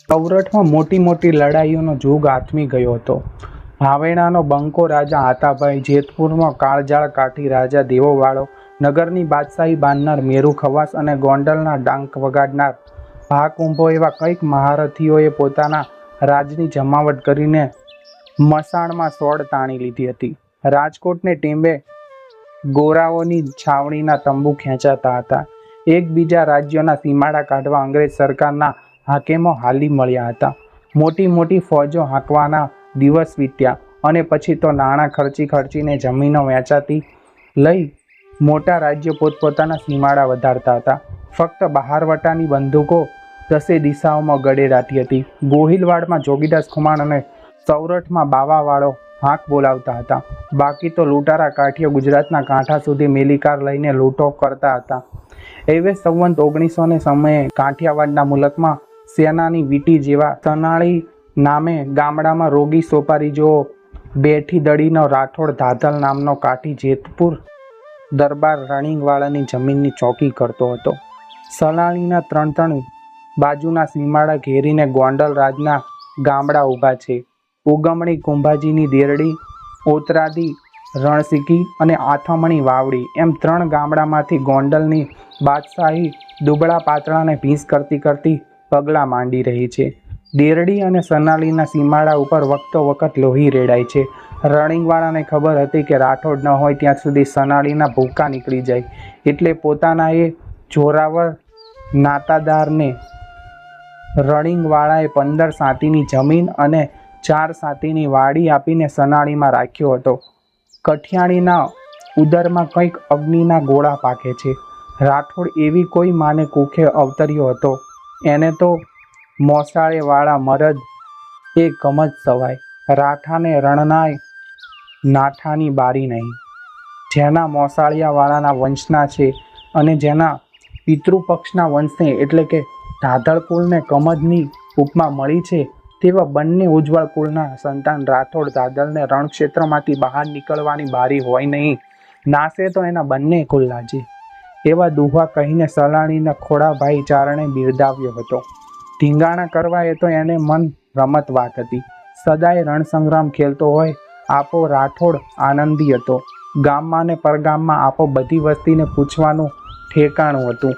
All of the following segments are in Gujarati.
સૌરાષ્ટ્રમાં મોટી મોટી લડાઈઓનો જુગ આથમી ગયો હતો. ભાવેણાનો બંકો રાજા આતાભાઈ, જેતપુરમાં કાળજાળ કાઠી રાજા દેવોવાળો, નગરની બાદશાહી બાંધનાર મેરુ ખવાસ અને ગોંડલના ડાંક વગાડનાર ભાકુંભો એવા કંઈક મહારથીઓએ પોતાના રાજની જમાવટ કરીને મસાણમાં સોડ તાણી લીધી હતી. રાજકોટને ટીંબે ગોરાઓની છાવણીના તંબુ ખેંચાતા હતા. એકબીજા રાજ્યોના સીમાડા કાઢવા અંગ્રેજ સરકારના હાકેમો હાલી મળ્યા હતા. મોટી મોટી ફોજો હાંકવાના દિવસ વીત્યા અને પછી તો નાણાં ખર્ચીને જમીનો વેચાતી લઈ મોટા રાજ્યો પોતપોતાના સીમાડા વધારતા હતા. ફક્ત બહારવટાની બંદૂકો દસે દિશાઓમાં ગડેડાતી હતી. ગોહિલવાડમાં જોગીદાસ ખુમાણ અને સૌરાષ્ટ્રમાં બાવાવાળો હાંક બોલાવતા હતા. બાકી તો લૂંટારા કાઠીઓ ગુજરાતના કાંઠા સુધી મેલીકાર લઈને લૂંટો કરતા હતા. એવે સંવંત 1900 સમયે કાઠિયાવાડના મુલકમાં સેનાની વીટી જેવા સનાળી નામે ગામડામાં રોગી સોપારી જો બેઠી દડીનો રાઠોડ ધાધલ નામનો કાઠી જેતપુર દરબાર રણિંગવાળાની જમીનની ચોકી કરતો હતો. સનાળીના ત્રણ બાજુના સીમાડા ઘેરીને ગોંડલ રાજના ગામડા ઊભા છે. ઉગમણી કુંભાજીની દેરડી, ઓતરાદી રણસીકી અને આથમણી વાવડી એમ 3 ગામડામાંથી ગોંડલની બાદશાહી દુબળા પાતળાને ભીંસ કરતી પગલાં માંડી રહી છે. દેરડી અને સનાલીના સીમાડા ઉપર વખતો વખત લોહી રેડાય છે. રણિંગવાળાને ખબર હતી કે રાઠોડ ન હોય ત્યાં સુધી સનાલીના ભૂકા નીકળી જાય, એટલે પોતાના એ જોરાવર નાતાદારને રણિંગવાળાએ 15 સાતીની જમીન અને 4 સાતીની વાડી આપીને સનાળીમાં રાખ્યો હતો. કઠિયાણીના ઉદરમાં કંઈક અગ્નિના ગોળા પાકે છે. રાઠોડ એવી કોઈ માને કુખે અવતર્યો હતો. એને તો મોસાળે વાળા મરદ એ ગમત સવાય, રાઠાને રણનાય નાઠાની બારી નહીં. જેના મોસાળિયા વાળાના વંશના છે અને જેના પિતૃપક્ષના વંશને એટલે કે ધાધળ કુળને કમદની ઉપમા મળી છે, તેવા બંને ઉજ્જવળ કુળના સંતાન રાઠોડ ધાધલને રણક્ષેત્રમાંથી બહાર નીકળવાની બારી હોય નહીં. નાશે તો એના બંને કુલ લાજે. એવા દુહા કહીને સલાણીના ખોડાભાઈ ચારણે બિરદાવ્યો હતો. ધીંગાણા કરવા એ તો એને મન રમત વાત હતી. સદાય રણસંગ્રામ ખેલતો હોય આપો રાઠોડ આનંદી હતો. ગામમાં ને પરગામમાં આપો બધી વસ્તીને પૂછવાનું ઠેકાણું હતું.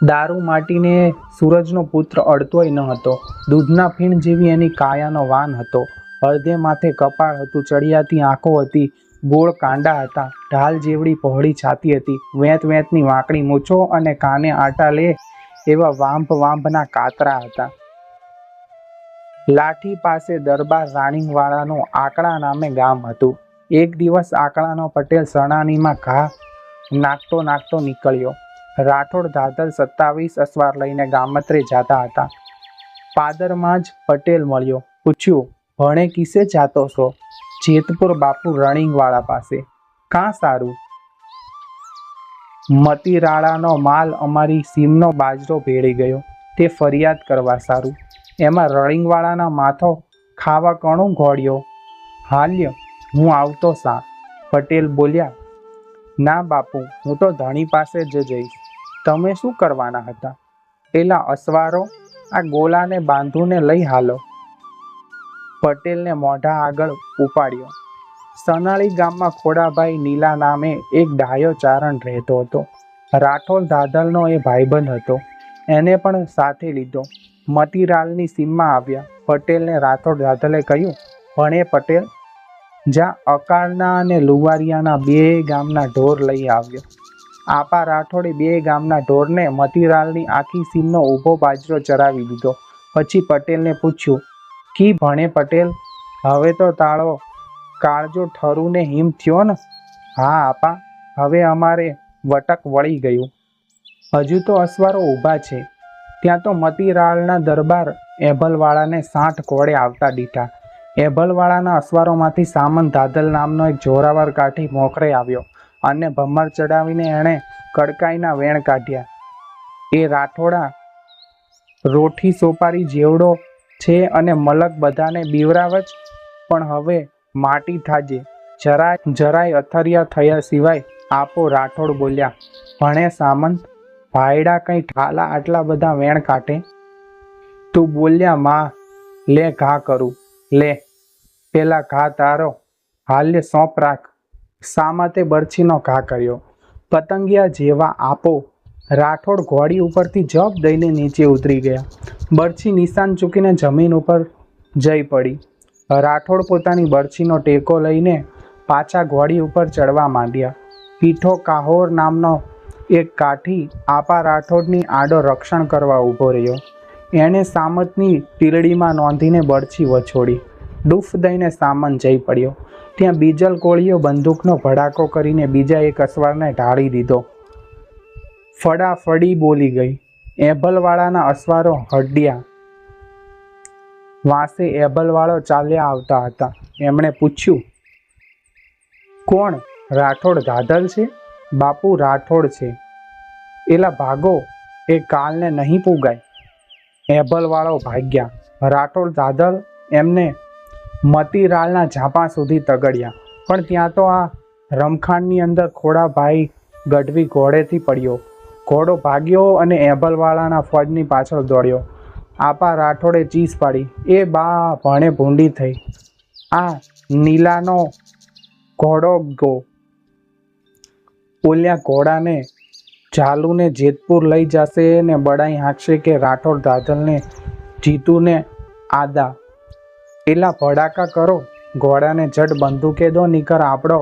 દારૂ માટીને સૂરજનો પુત્ર અડતોય ન હતો. દૂધના ફીણ જેવી એની કાયાનો વાન હતો. અડધે માથે કપાળ હતું, ચડિયાતી આંખો હતી, ગોળ કાંડા હતા, ઢાલ જેવડી પહોળી છાતી હતી, વેંતની વાંકડી મૂછો અને કાને આટા લે એવા વાંભના કાતરા હતા. લાઠી પાસે દરબાર રાણીવાળાનું આકડા નામે ગામ હતું. એક દિવસ આકડાનો પટેલ સણાનીમાં ઘા નાખતો નીકળ્યો. રાઠોડ ધાધલ 27 અસવાર લઈને ગામત્રે જતા હતા. પાદરમાં જ પટેલ મળ્યો. પૂછ્યું, ભણે કિસે જાતો છો? જેતપુર બાપુ રણિંગવાળા પાસે. કાં સારું? મતીરાળાનો માલ અમારી સીમનો બાજરો ભેળી ગયો, તે ફરિયાદ કરવા સારું. એમાં રણિંગવાળાના માથો ખાવા કણું ઘોડ્યો. હાલ્ય, હું આવતો સા. પટેલ બોલ્યા, ના બાપુ, હું તો ધણી પાસે જ જઈશ. તમે શું કરવાના હતા? પેલા અસવારો આ ગોલાને બાંધુને લઈ હાલો. પટેલને મોઢા આગળ ઉપાડ્યો. સનાળી ગામમાં ખોડાભાઈ નીલા નામે એક ડાયો ચારણ રહેતો હતો. રાઠોડ ધાધલનો એ ભાઈબંધ હતો. એને પણ સાથે લીધો. મતીરાલની સીમમાં આવ્યા. પટેલને રાઠોડ ધાધલે કહ્યું, ભણે પટેલ, જ્યાં અકાળના અને લુવારિયાના 2 ગામના ઢોર લઈ આવ્યો. આપા રાઠોડે 2 ગામના ઢોરને મતીરાલની આખી સીમનો ઊભો બાજરો ચરાવી દીધો. પછી પટેલને પૂછ્યું, કી ભણે પટેલ, હવે તો તાળો કાળજો ઠરુને હિમ થયો ને? હા આપા, હવે અમારે વટક વળી ગયું. હજુ તો અસવારો ઊભા છે. ત્યાં તો મતીરાળના દરબાર એભલવાળાને 60 ઘોડે આવતા દીઠા. એભલવાળાના અસવારોમાંથી સામંત ધાધલ નામનો એક જોરાવર કાઠી મોખરે આવ્યો અને ભમર ચડાવીને એણે કડકાઈના વેણ કાઢ્યા. એ રાઠોડા રોઠી સોપારી જેવડો છે અને મલક બધાને બીવરાવજ, પણ હવે માટી થાજે, જરાય અથરિયા થયા સિવાય. આપો રાઠોડ બોલ્યા, ભણે સામંત, ભાયડા કંઈ ઠાલા આટલા બધા વેણ કાઢે? તું બોલ્યા માં, લે ઘા કરું, લે પેલા ઘા તારો, હાલ્ય સોંપ રાખ. સામતે બરછીનો ઘા કર્યો. પતંગિયા જેવા આપો રાઠોડ ઘોડી ઉપરથી જપ દઈને નીચે ઉતરી ગયા. બરછી નિશાન ચૂકીને જમીન ઉપર જઈ પડી. રાઠોડ પોતાની બરછીનો ટેકો લઈને પાછા ઘોડી ઉપર ચડવા માંડ્યા. પીઠો કાહોર નામનો એક કાઠી આપા રાઠોડની આડો રક્ષણ કરવા ઊભો રહ્યો. એણે સામતની ટીલડીમાં નોંધીને બરછી વછોડી. ડૂફ દઈને સામન જઈ પડ્યો. ત્યાં બીજલ કોળીઓ બંદૂકનો ભડાકો કરીને બીજા એક અસવારને ઢાળી દીધો. ફડાફડી બોલી ગઈ. એભલવાળાના અસવારો હડ્યા. વાંસે એભલવાળો ચાલ્યા આવતા હતા. એમણે પૂછ્યું, કોણ? રાઠોડ ધાધલ છે? બાપુ રાઠોડ છે. એલા ભાગો, એ કાલને નહીં પૂગાય. એભલવાળો ભાગ્યા. રાઠોડ ધાધલ એમને મતીરાળના ઝાપા સુધી તગડ્યા. પણ ત્યાં તો આ રમખાણની અંદર ખોડાભાઈ ગઢવી ઘોડેથી પડ્યો. ઘોડો ભાગ્યો અને એભલવાળાના ફોજની પાછળ દોડ્યો. આપા રાઠોડે ચીસ પાડી, એ બા ભણે ભૂંડી થઈ. આ નીલાનો ઘોડો ગો. ઓલ્યા ઘોડાને ઝાલુને જેતપુર લઈ જશે ને બડાઈ હાંકશે કે રાઠોડ ધાધલને જીતુને આદા. એલા ભડાકા કરો, ઘોડાને જડ બંદૂકે દો, નીકર આપણો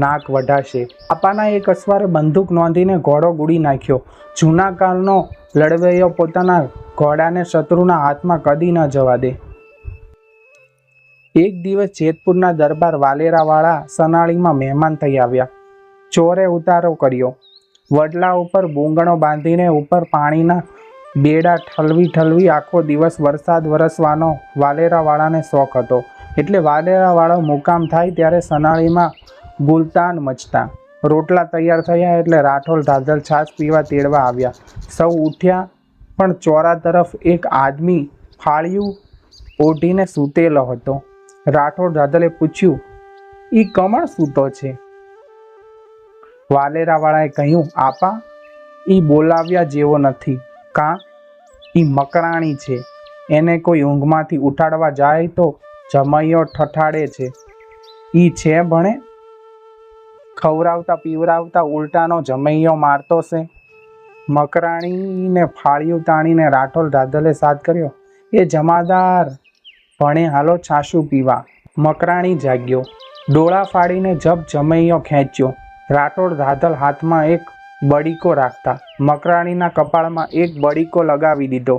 નાક વઢાશે. આપાના એક અસવારે બંદૂક નોંધીને ઘોડો ગુડી નાખ્યો. જૂના કાળનો લડવૈયો પોતાના ઘોડાને શત્રુના હાથમાં કદી ન જવા દે. એક દિવસ જેતપુરના દરબાર વાલેરાવાળા સનાળીમાં મહેમાન થઈ આવ્યા. ચોરે ઉતારો કર્યો. વડલા ઉપર બૂંગણો બાંધીને ઉપર પાણીના બેડા ઠલવી આખો દિવસ વરસાદ વરસવાનો વાલેરાવાળાને શોખ હતો. એટલે વાલેરાવાળો મુકામ થાય ત્યારે સનાળીમાં ગુલતાન મચતા. રોટલા તૈયાર થયા એટલે રાઠોડ ધાધલ છાશ પીવા તેડવા આવ્યા. સૌ ઉઠ્યા, પણ ચોરા તરફ એક આદમી ફાળિયું ઓઢીને સૂતેલો હતો. રાઠોડ ધાધલે પૂછ્યું, ઈ કમળ સૂતો છે? વાલેરાવાળાએ કહ્યું, આપા ઈ બોલાવ્યા જેવો નથી. કાં? ઈ મકરાણી છે. એને કોઈ ઊંઘમાંથી ઉઠાડવા જાય તો જમૈયો ઠઠાડે છે. ઈ છે ભણે? ખવરાવતા પીવરાવતા ઉલટાનો જમૈયો મારતો છે. મકરાણીને ફાળિયું તાણીને રાઠોડ ધાધલે સાથ કર્યો, એ જમાદાર ભણે, હાલો છાશું પીવા. મકરાણી જાગ્યો. ડોળા ફાડીને જમૈયો ખેંચ્યો. રાઠોડ ધાધલ હાથમાં એક બડીકો રાખતા મકરાણીના કપાળમાં એક બડીકો લગાવી દીધો.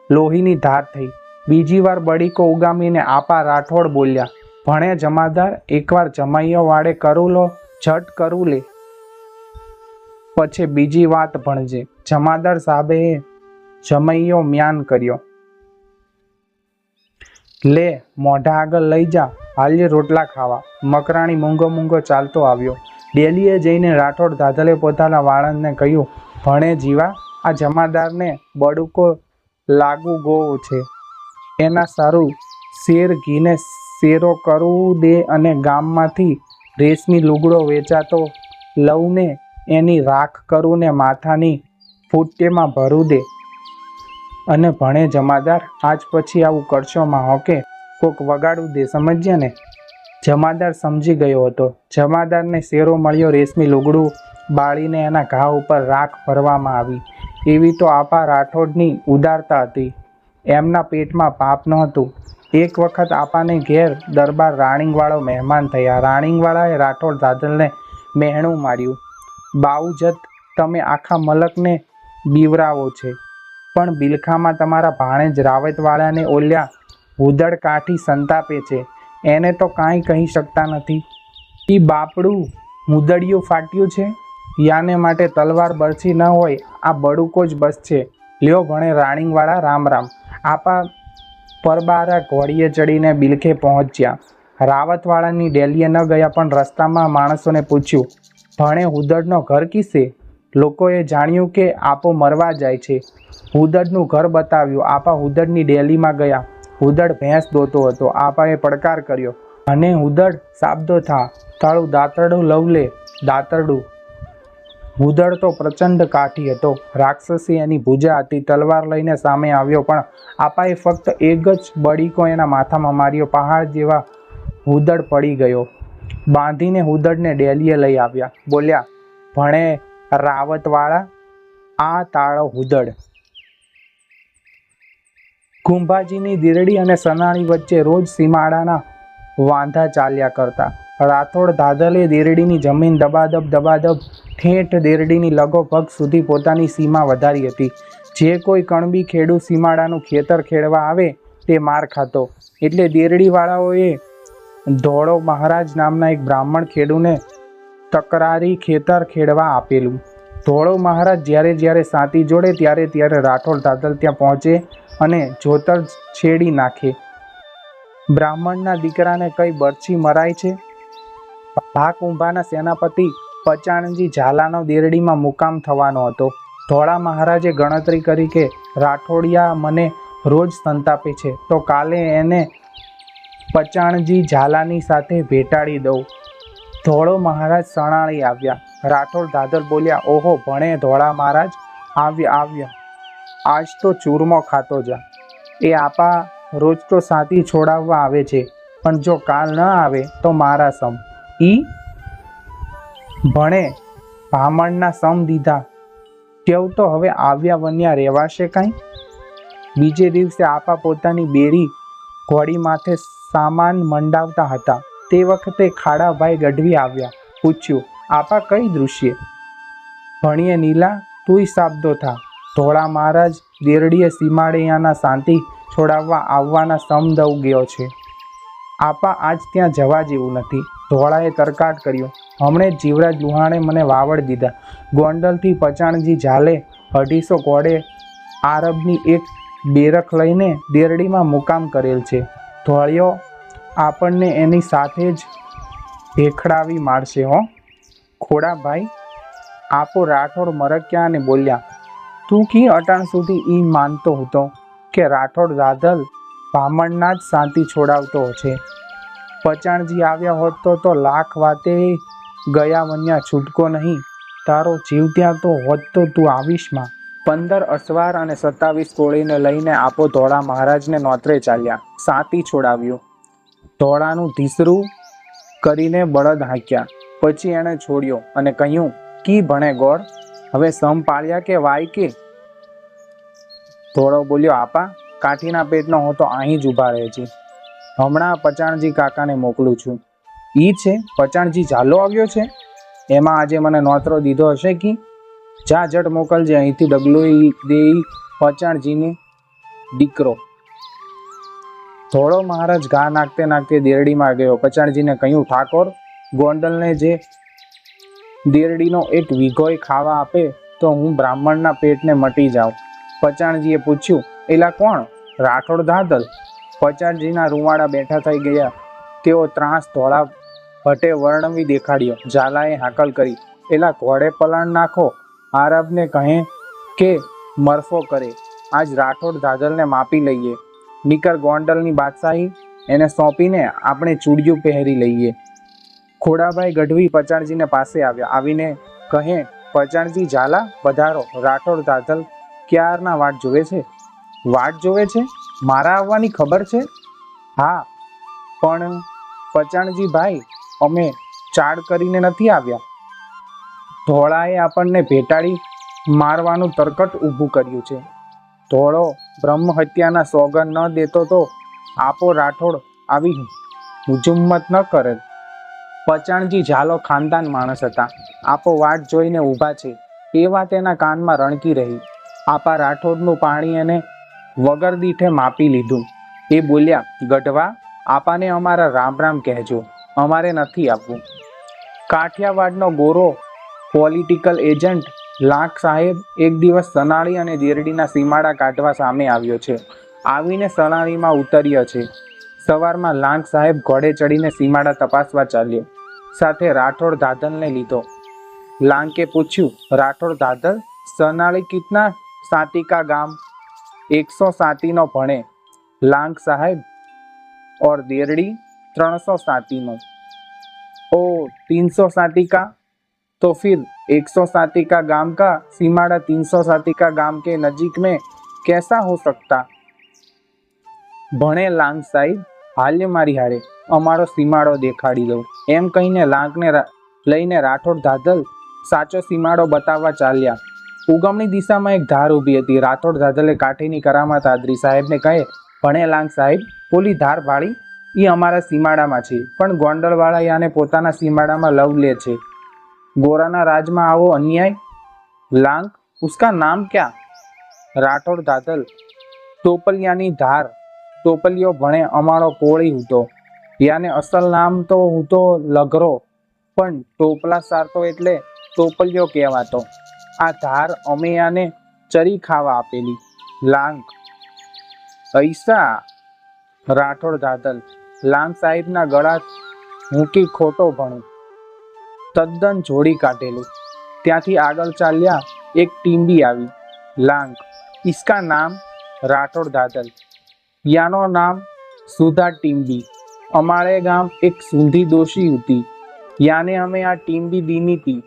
લોહીની ધાર થઈ. બીજી વાર બડીકો ઉગામીને આપા રાઠોડ બોલ્યા, ભણે જમાદાર, એકવાર જમૈયો વાડે કરું લો, ઝટ કરું લે, પછી બીજી વાત ભણજે. જમાદાર સાહેબે જમૈયો મ્યાન કર્યો. લે મોઢા આગળ લઈ જા, હાલ્ય રોટલા ખાવા. મકરાણી મૂંગો ચાલતો આવ્યો. ડેલીએ જઈને રાઠોડ ધાધલે પોતાના વાળંદને કહ્યું, ભણે જીવા, આ જમાદારને બડુકો લાગુ ગો છે. એના સારું શેર ઘીને શેરો કરવું દે અને ગામમાંથી રેશમી લુગડો વેચાતો લઉં ને એની રાખ કરું ને માથાની ફૂટેમાં ભરું દે. અને ભણે જમાદાર, આજ પછી આવું કરશો માં હોકે, કોક વગાડું દે, સમજ્યા ને? જમાદાર સમજી ગયો હતો. જમાદારને શેરો મળ્યો. રેશમી લુગડું બાળીને એના ઘા ઉપર રાખ ભરવામાં આવી. એવી તો આપા રાઠોડની ઉદારતા હતી. એમના પેટમાં પાપ નહોતું. એક વખત આપાને ઘેર દરબાર રાણીંગવાળો મહેમાન થયા. રાણીંગવાળાએ રાઠોડ ધાધલને મહેણું માર્યું. બાઉજત, તમે આખા મલકને બીવરાવો છે, પણ બિલખામાં તમારા ભાણેજ રાવતવાળાને ઓલ્યા હુદડ કાઠી સંતાપે છે. એને તો કાંઈ કહી શકતા નથી. ઈ બાપડું મુદડિયું ફાટ્યું છે. યાને માટે તલવાર બરછી ન હોય, આ બડુકો જ બસ છે. લ્યો ભણે રાણીંગવાળા, રામ રામ. આપા પરબારા ઘોડીએ ચડીને બિલખે પહોંચ્યા. રાવતવાળાની ડેલીએ ન ગયા, પણ રસ્તામાં માણસોને પૂછ્યું, ભણે હુદડનો ઘર કિસે? લોકોએ જાણ્યું કે આપો મરવા જાય છે. હુદડનું ઘર બતાવ્યું. આપા હુદડની ડેલીમાં ગયા. હુદડ ભેંસ દોતો હતો. આપાએ પડકાર કર્યો, અને હુદડ સાબદો થા, તાળું દાંતરડું લવ લે. દાંતરડું હુદડ તો પ્રચંડ કાઠી હતો. રાક્ષસી એની ભુજા હતી. તલવાર લઈને સામે આવ્યો, પણ આપાએ ફક્ત એક જ બડીકો એના માથામાં માર્યો. પહાડ જેવા હુદડ પડી ગયો. બાંધીને હુદડને ડેલીએ લઈ આવ્યા. બોલ્યા, ભણે રાવતવાળા, આ તાળો હુદડ. કુંભાજીની દીરડી અને સનાળી વચ્ચે રોજ સીમાડાના વાંધા ચાલ્યા કરતા. રાઠોડ ધાધલે દેરડીની જમીન દબાદબ ઠેઠ દેરડીની લગોપગ સુધી પોતાની સીમા વધારી હતી. જે કોઈ કણબી ખેડૂત સીમાડાનું ખેતર ખેડવા આવે તે માર ખાતો. એટલે દેરડીવાળાઓએ ધોળો મહારાજ નામના એક બ્રાહ્મણ ખેડૂને તકરારી ખેતર ખેડવા આપેલું. ધોળો મહારાજ જ્યારે સાતી જોડે ત્યારે રાઠોડ ધાધલ ત્યાં પહોંચે અને જોતર છેડી નાખે. બ્રાહ્મણના દીકરાને કઈ બરછી મરાય છે? ભા કુંભાના સેનાપતિ પચાણજી ઝાલાનો દેરડીમાં મુકામ થવાનો હતો. ધોળા મહારાજે ગણતરી કરી કે રાઠોડિયા મને રોજ સંતાપે છે, તો કાલે એને પચાણજી ઝાલાની સાથે ભેટાડી દઉં. ધોળો મહારાજ સણાળી આવ્યા. રાઠોડ ધાધલ બોલ્યા, ઓહો ભણે ધોળા મહારાજ આવ્યા. આજ તો ચૂરમો ખાતો જા. એ આપા રોજ તો સાથી છોડાવવા આવે છે, પણ જો કાલ ન આવે તો મારા સમ. ઈ ભણે બ્રાહ્મણના સમ દીધા. કેવ તો હવે આવ્યા વન્યા રહેવાશે કાંઈ? બીજે દિવસે આપા પોતાની બેરી ઘોડી માથે સામાન મંડાવતા હતા. તે વખતે ખાડાભાઈ ગઢવી આવ્યા. પૂછ્યું, આપા કઈ દૃશ્ય? ભણીએ નીલા, તુંય સાબદો થા. ધોળા મહારાજ દેરડીએ સીમાડૈયાના શાંતિ છોડાવવા આવવાના સમ દઉં ગયો છે. આપા આજ ત્યાં જવા જેવું નથી. ધોળાએ તરકાટ કર્યો. હમણે જ જીવરાજ લુહાણે મને વાવડ દીધા. ગોંડલથી પચાણજી ઝાલે 250 ઘોડે આરબની એક બેરખ લઈને દેરડીમાં મુકામ કરેલ છે. ધોળિયો આપણને એની સાથે જ ભેખડાવી મારશે હો. ખોડાભાઈ આપો રાઠોડ મરક્યા અને બોલ્યા, તું કી અટાણ સુધી ઈ માનતો હતો કે રાઠોડ ધાધલ બ્રાહ્મણના જ શાંતિ છોડાવતો છે? પચાણજી આવ્યા હોત તો લાખ વાતે ગયા વન્યા છૂટકો નહીં. તારો જીવ ત્યાં તો હોત તો તું આવીશમાં. 15 અસવાર અને 27 કોળીને લઈને આપો ધોળા મહારાજને નોતરે ચાલ્યા. સાતી છોડાવ્યું. ધોળાનું ધીસરું કરીને બળદ હાંક્યા. પછી એણે છોડ્યો અને કહ્યું, કી ભણે ગોળ, હવે સમ પાળ્યા કે વાય કે? ધોળો બોલ્યો, આપા કાઠીના પેટનો હો તો અહીં જ ઊભા રહે છે. હમણાં પચાણજી કાકાને મોકલું છું. ઈ છે પચાણજી ઝાલો આવ્યો છે? એમાં આજે મને નોતરો દીધો હશે કી? જા જટ મોકલજે અહીંથી ડગલું દેઈ પચાણજીને દીકરો. ધોળો મહારાજ ઘા નાખતે દેરડીમાં ગયો. પચાણજીને કહ્યું, ઠાકોર ગોંડલને જે દેરડીનો એક વીઘોય ખાવા આપે તો હું બ્રાહ્મણના પેટને મટી જાઉં. પચાણજીએ પૂછ્યું, એલા કોણ? રાઠોડ ધાધલ. પચાણજીના રૂવાડા બેઠા થઈ ગયા. તેઓ ત્રાસ ધોળા ભટ્ટે વર્ણવી દેખાડ્યો. ઝાલાએ હાકલ કરી, એલા ઘોડે પલાણ નાખો. આરબને કહે કે મરફો કરે. આજ રાઠોડ ધાધલને માપી લઈએ. નીકર ગોંડલની બાદશાહી એને સોંપીને આપણે ચૂડિયું પહેરી લઈએ. ખોડાભાઈ ગઢવી પચાણજીને પાસે આવ્યા. આવીને કહે, પચાણજી ઝાલા પધારો. રાઠોડ ધાધલ ક્યારના વાટ જોવે છે? વાટ જોવે છે? મારા આવવાની ખબર છે? હા, પણ પચાણજી ભાઈ અમે ચાડ કરીને નથી આવ્યા. ધોળાએ આપણને ભેટાડી મારવાનું તરકટ ઊભું કર્યું છે. ધોળો બ્રહ્મ હત્યાના સોગન ન દેતો તો આપો રાઠોડ આવી હુજુમત ન કરે. પચાણજી ઝાલો ખાનદાન માણસ હતા. આપો વાટ જોઈને ઊભા છે એ વાત એના કાનમાં રણકી રહી. આપા રાઠોડનું પાણી એને વગર દીઠે માપી લીધું. એ બોલ્યા, ગઢવા આપાને અમારા રામ રામ કહેજો, અમારે નથી આપવું. કાઠિયાવાડનો ગોરો પોલિટિકલ એજન્ટ લાખ સાહેબ એક દિવસ સનાળી અને દેરડીના સીમાડા કાઢવા સામે આવ્યો છે. આવીને સનાળીમાં ઉતર્યો છે. સવારમાં લાંગ સાહેબ ઘોડે ચડીને સીમાડા તપાસવા ચાલ્યો. સાથે રાઠોડ ધાધલને લીધો. લાંકે પૂછ્યું, રાઠોડ ધાધલ, સનાળી કિતના સાતી કા ગામ? 100 સાતીનો ભણે લાંગ સાહેબ, और देरड़ी 300 साती नो। ओ 300 साती का? तो फिर 107 का गांव का सीमाड़ा 307 का गांव के नजीक में कैसा हो सकता? भणे लांग साहिब, हाल्य मारी हारे अमारो सीमाड़ो देखाड़ी दो। एम कहीने लांकने लईने राठौड़ धाधल साचो सीमाड़ो बताववा चाल्या। उगमनी दिशामां एक धार ऊभी हती। राठौड़ धाधले काठीनी करामत आदरी साहेबने कहे, भणे लांग साहेब, पोली धार भाળી ई अमारा सीमाड़ामां छे, पण गोंडलवाळा याने पोताना सीमाड़ामां लव ले छे। गोराना राज में आवो अन्याय। लांग, उसका नाम क्या? राठौड़ धाधल, टोपलियानी धार। टोपलियो भणे अमारो कोળી हूतो, याने असल नाम तो हूतो लघरो, पण टोपला सारतो एटले टोपलियो कहेवातो। आ धार अमे याने चरी खावा आपेली। लांग, ऐसा? राठौड़ धाधल, लांग साहिब ना गळा मूकी खोटो भणुं, तद्दन जोड़ी काटेलू। त्यांथी आगळ चाल्या एक टीम्बी आवी। लांग, इसका नाम? राठौड़ धाधल, यानो नाम सुधा टीम्बी। अमारे गाम एक सूंधी दोषी होती, याने हमें आ टीम्बी दीनी थी,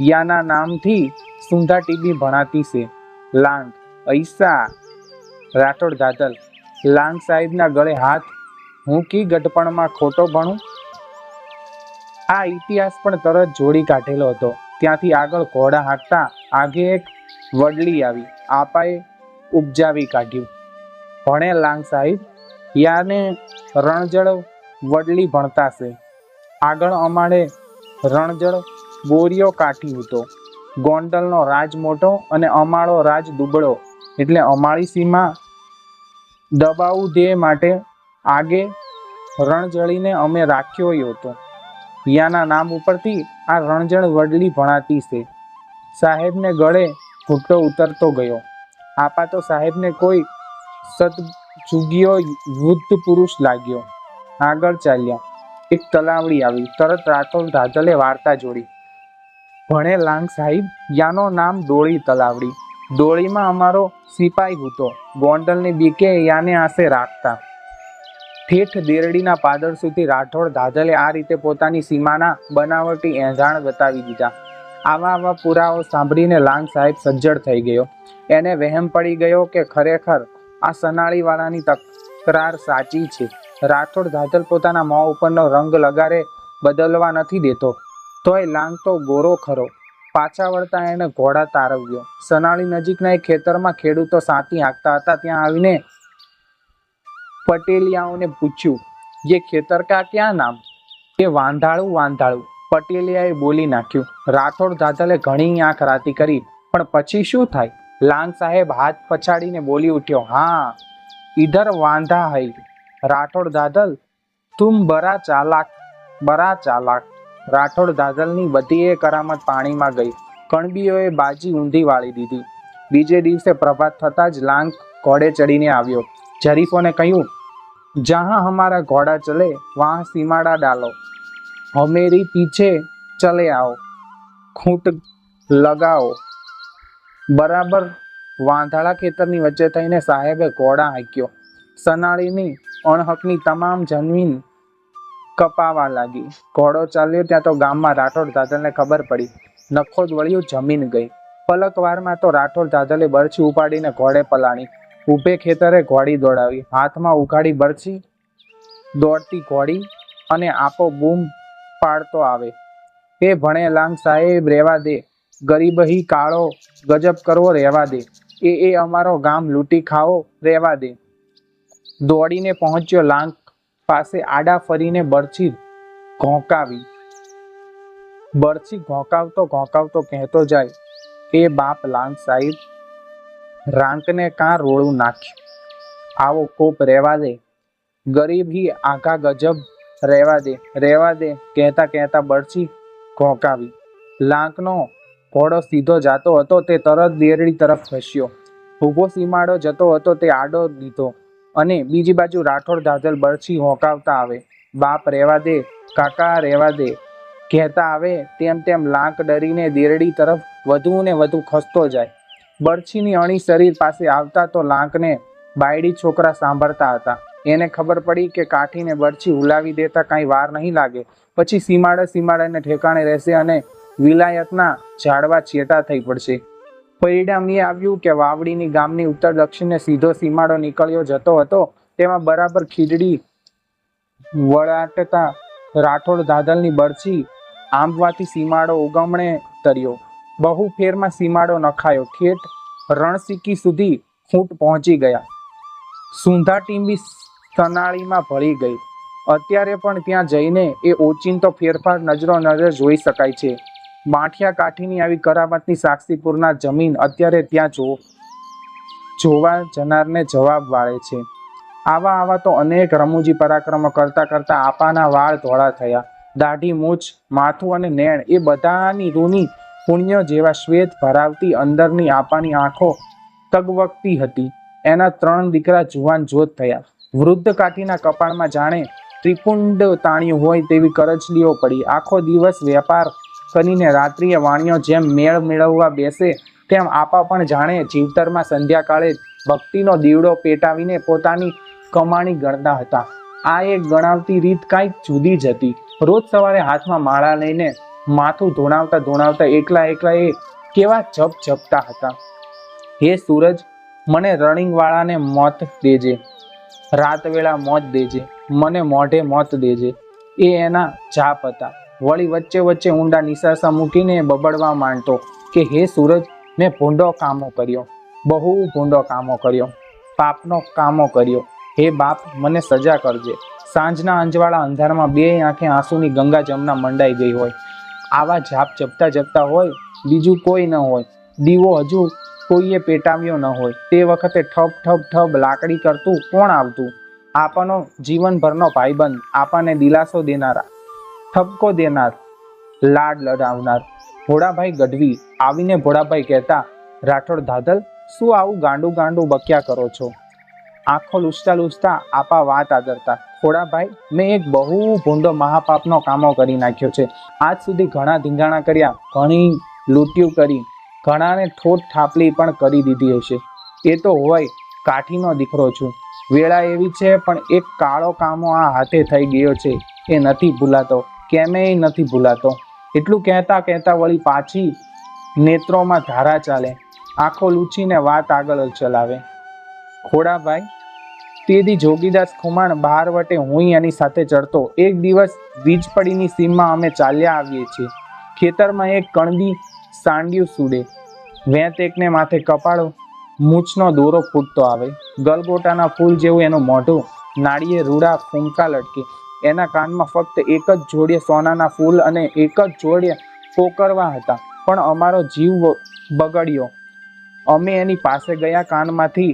याना नाम थी सुंधा टीम्बी भणाती से। लांग, ऐसा? राठौड़ धाधल, लांग साहिब ना गळे हाथ मूकी गटपण में खोटो भणुं। आ इतिहास पण तरत जोड़ी काढेलो हतो। त्यांथी आगळ घोड़ा हांकता आगे एक वडली आवी। आपाए उपजावी काढ्યું। भणे लांग साहिब, याने रણजળ वडली भणता से। આગળ અમારે રણજળ બોરિયો કાઠી હતો। ગોંડલનો રાજ મોટો અને અમાળો રાજ દુબળો, એટલે અમારી સીમા દબાવું દે માટે આગે રણજળીને અમે રાખ્યો હતો। યાના નામ ઉપરથી આ રણજળ વડલી ભણાતી છે। સાહેબને ગળે ઘૂંટો ઉતરતો ગયો। આપા તો સાહેબને કોઈ સદજુગીયો વૃદ્ધ પુરુષ લાગ્યો। આગળ ચાલ્યા। એક તલાવડી આવી। તરત રાઠોડ ધાધલે વાર્તા જોડી। ભણે લાંગ સાહિબ, યાનો નામ ડોળી તલાવડી। ડોળીમાં અમારો સિપાઈ હતો। ગોંડલની બીકે યાને આસે રાખતા। ઠેઠ દેરડીના પાદર સુધી રાઠોડ ધાધલે આ રીતે પોતાની સીમાના બનાવટી એંધાણ બતાવી દીધા। આવા પુરાવો સાંભળીને લાંગ સાહેબ સજ્જડ થઈ ગયો। એને વહેમ પડી ગયો કે ખરેખર આ સનાળીવાળાની તકરાર સાચી છે। રાઠોડ ધાધલ પોતાના મોં ઉપરનો રંગ લગારે બદલવા નથી દેતો, તોય લાંગ તો ગોરો ખરો। પાછા વળતા એને ઘોડા તારવ્યો। સનાળી નજીકના એક ખેતરમાં ખેડૂતો સાતી હાંકતા હતા। ત્યાં આવીને પટેલિયાઓને પૂછ્યું, ये खेतर का क्या नाम? ये वांधाळू वांधाळू, पटेलियाए बोली नाख्યું। राठौड़ धाधले घणी आंख राती करी, पण पछी शुं थाय? लांग साहेब हाथ पछाड़ीने बोली उठ्यो, हाँ, इधर वांधा है। राठौड़ धाधल, तुम बड़ा चालाक। राठौड़ धाधलनी बधीए करामत पाणीमां गई। कणबीओए बाजी ऊंधी वाળી દીધી। बीजे दिवसे प्रभात थता ज लांग घोड़े चढ़ीने આવ્યો। जरीफोने કહ્યું, जहाँ हमारा घोड़ा चले वहाँ सीमाड़ा डालो, हमेरी पीछे चले आओ, खूंट लगाओ। बराबर वांधाळा खेतरनी वच्चे थईने साहेबे घोड़ा हांक्यो। सनाळीनी अणहकनी तमाम जमीन कपावा लागी। घोड़ो चाल्यो त्यां तो गाममां राठौड़ धाधलने खबर पड़ी। नखो ज वळ्यो, जमीन गई। पलकवारमां तो राठौड़ धाधले बरछी उपाડીને घोड़े पलाणी। ઊભે ખેતરે ઘોડી દોડાવી। હાથમાં ઉઘાડી બરછી, દોડતી ઘોડી અને આપો બૂમ પાડતો આવે, એ ભણે લાંગ સાહેબ રેવા દે, ગરીબહી કાળો ગજબ કરવો રેવા દે, એ અમારો ગામ લૂંટી ખાવો રેવા દે। દોડીને પહોંચ્યો લાંગ પાસે। આડા ફરીને બરછી ઘોંકાવી। બરછી ઘોંકાવતો કહેતો જાય, એ બાપ લાંગ સાહેબ, रांकने का रोड़ू नाख्यु, आवो कोप रेवा दे, गरीब ही आखा गजब रेवा दे कहता कहता बरछी घोंकावी। लांकनो घोड़ो सीधो जातो हतो ते तरत देरड़ी तरफ खस्यो। ऊभो सीमाड़ो जतो हतो ते आडो लीधो अने बीजी बाजू राठौड़ धाधल बरछी होंकावता आवे। बाप रेवा दे, काका रेवा दे कहता आवे। तेम तेम लांक डरीने देरड़ी तरफ वधु ने वधु खसतो जाय। बरछीनी अणी शरीर पासे आवता तो लांकने बायडी छोकरा सांभळता हता। एने खबर पड़ी के काठीने बरछी हुलावी देता कांई वार नहीं लागे, पछी सीमाड़े सीमाड़ेने ठेकाणे रहेशे अने વિલાયતના ઝાડવા છેટા થઈ પડશે. પરિણામ એ આવ્યું કે વાવડીની ગામની ઉત્તર દક્ષિણે સીધો સીમાડો નીકળ્યો જતો હતો. તેમાં બરાબર ખીજડી વળાટતા રાઠોડ ધાધલની બરછી આંબવાથી સીમાડો ઉગમણે તર્યો. બહુ ફેરમાં સીમાડો નખાયો. ઠેઠ રણસીકી સુધી ખૂંટ પહોંચી ગયા. સુંધા ટીંબી સનાળીમાં ભળી ગઈ. અત્યારે પણ ત્યાં જઈને એ ઓચિંતો ફેરફાર નજરો નજર જોઈ શકાય છે. બાંઠિયા કાઠીની આવી કરામતની સાક્ષીપુરના જમીન અત્યારે ત્યાં જોવા જનારને જવાબ વાળે છે. આવા તો અનેક રમૂજી પરાક્રમો કરતા કરતા આપાના વાળ ધોળા થયા. દાઢી, મૂછ, માથું અને નેણ એ બધાની રૂની પુણ્ય જેવા શ્વેત ભરાવતી અંદરની આપાની આંખો તગવગતી હતી. એના 3 દીકરા જુવાન જોત થયા. વૃદ્ધ કાઠીના કપાળમાં જાણે ત્રિપુંડ તાણ્યું હોય તેવી કરચલીઓ પડી. આખો દિવસ વેપાર કરીને રાત્રિએ વાણિયો જેમ મેળ મેળવવા બેસે તેમ આપા પણ જાણે જીવતરમાં સંધ્યાકાળે ભક્તિનો દીવડો પેટાવીને પોતાની કમાણી ગણતા હતા. આ એક ગણાવતી રીત કાંઈક જુદી જ હતી. રોજ સવારે હાથમાં માળા લઈને માથું ધોણાવતા એકલા એ કેવા જપ જપતા હતા. હે સૂરજ, મને રણિંગવાળાને મોત દેજે, રાત વેળા મોત દેજે, મને મોઢે મોત દેજે. એ એના જાપ હતા. વળી વચ્ચે ઊંડા નિસાસા મૂકીને બબડવા માંડતો કે હે સૂરજ, મેં ભૂંડો કામો કર્યો, બહુ ભૂંડો કામો કર્યો, પાપનો કામો કર્યો. હે બાપ, મને સજા કરજે. સાંજના અંજવાળા અંધારમાં 2 આંખે આંસુની ગંગા જમના મંડાઈ ગઈ હોય. આવા જાપ જપતા હોય. બીજું કોઈ ન હોય. દીવો હજુ કોઈએ પેટાવ્યો ન હોય. તે વખતે ઠપ લાકડી કરતું કોણ આવતું? આપાનો જીવનભરનો ભાઈબંધ, આપાને દિલાસો દેનારા, ઠપકો દેનાર, લાડ લડાવનાર ભોળાભાઈ ગઢવી આવીને ભોળાભાઈ કહેતા, રાઠોડ ધાધલ, શું આવું ગાંડું બક્યા કરો છો? આંખો લૂછતા આપા વાત આગળતા, ભોળાભાઈ, મેં એક બહુ ભૂંડો મહાપાપનો કામો કરી નાખ્યો છે. આજ સુધી ઘણા ધીંગાણા કર્યા, ઘણી લૂંટ્યું કરી, ઘણાને ઠોઠ ઠાપલી પણ કરી દીધી હશે. એ તો હોય, કાઠીનો દીકરો છું. વેળા એવી છે, પણ એક કાળો કામો આ હાથે થઈ ગયો છે, એ નથી ભૂલાતો, કેમેય નથી ભૂલાતો. એટલું કહેતા વળી પાછી નેત્રોમાં ધારા ચાલે, આંખો લૂછીને વાત આગળ ચલાવે. ખોડાભાઈ, તેથી જોગીદાસ ખુમાણ બહાર વટે હું એની સાથે ચડતો. એક દિવસ વીજપડીની સીમમાં અમે ચાલ્યા આવીએ છીએ. ખેતરમાં એક કણબી સાંડિયું સૂડે, વેત એકને માથે કપાળો, મૂછનો દોરો ફૂટતો આવે, ગલગોટાના ફૂલ જેવું એનું મોઢું, નાળીએ રૂડા ફૂંકા લટકે. એના કાનમાં ફક્ત એક જ જોડે સોનાના ફૂલ અને એક જ જોડે કોકરવા હતા. પણ અમારો જીવ બગડ્યો. અમે એની પાસે ગયા. કાનમાંથી